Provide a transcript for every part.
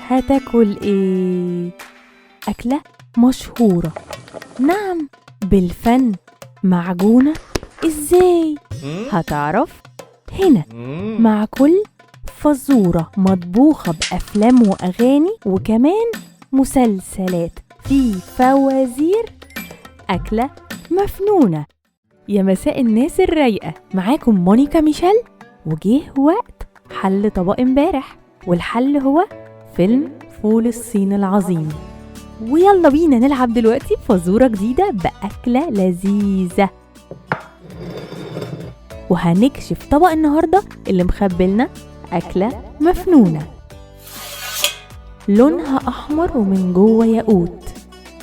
هتاكل ايه؟ أكلة مشهورة، نعم، بالفن. معجونة ازاي؟ هتعرف هنا مع كل فزورة مطبوخة بأفلام وأغاني وكمان مسلسلات في فوازير. أكلة مفنونة. يا مساء الناس الرايقة، معاكم مونيكا ميشيل، وجه وقت حل طبق امبارح، والحل هو فيلم فول الصين العظيم. ويلا بينا نلعب دلوقتي فزورة جديدة بأكلة لذيذة، وهنكشف طبق النهاردة اللي مخبلنا أكلة مفنونة. لونها أحمر ومن جوه ياقوت،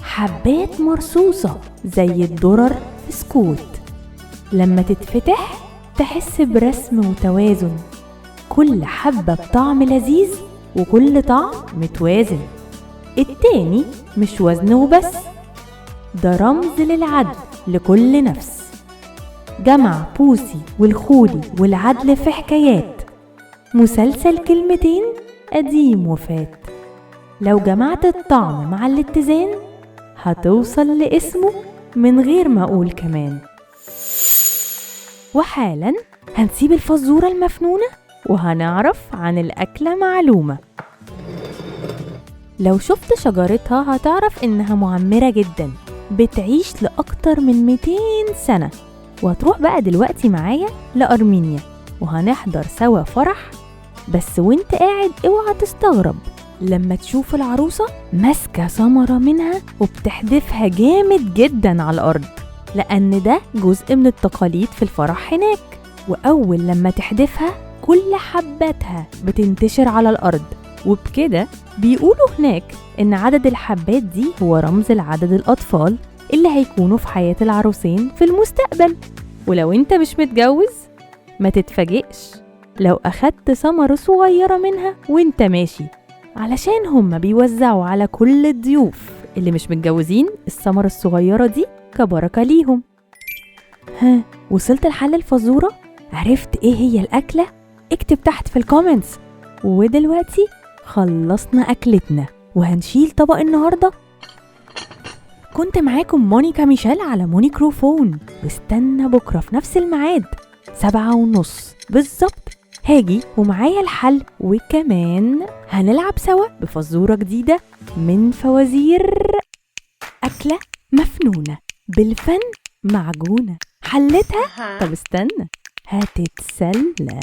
حبات مرصوصة زي الدرر في سكوت. لما تتفتح تحس برسم وتوازن، كل حبة بطعم لذيذ وكل طعم متوازن. التاني مش وزن وبس، ده رمز للعدل لكل نفس. جمع بوسي والخولي والعدل في حكايات، مسلسل كلمتين قديم وفات. لو جمعت الطعم مع الاتزان هتوصل لاسمه من غير ما أقول كمان. وحالا هنسيب الفزورة المفنونة وهنعرف عن الأكلة معلومة. لو شفت شجرتها هتعرف إنها معمرة جدا، بتعيش لأكتر من 200 سنة. وهتروح بقى دلوقتي معايا لأرمينيا وهنحضر سوا فرح. بس وانت قاعد اوعى تستغرب لما تشوف العروسة ماسكة ثمرة منها وبتحدفها جامد جدا على الأرض، لأن ده جزء من التقاليد في الفرح هناك. وأول لما تحدفها كل حباتها بتنتشر على الأرض، وبكده بيقولوا هناك إن عدد الحبات دي هو رمز لعدد الأطفال اللي هيكونوا في حياة العروسين في المستقبل. ولو انت مش متجوز ما تتفاجئش لو أخدت ثمرة صغيرة منها وانت ماشي، علشان هم بيوزعوا على كل الضيوف اللي مش متجوزين الثمرة الصغيرة دي كبركة ليهم. ها، وصلت لحل الفزورة؟ عرفت ايه هي الأكلة؟ اكتب تحت في الكومنتس. ودلوقتي خلصنا أكلتنا وهنشيل طبق النهاردة. كنت معاكم مونيكا ميشيل على مونيكروفون، واستنى بكرة في نفس الميعاد 7:30 بالظبط هاجي ومعايا الحل، وكمان هنلعب سوا بفزورة جديدة من فوازير أكلة مفنونة بالفن. معجونة حلتها؟ طب استنى هتتسلى.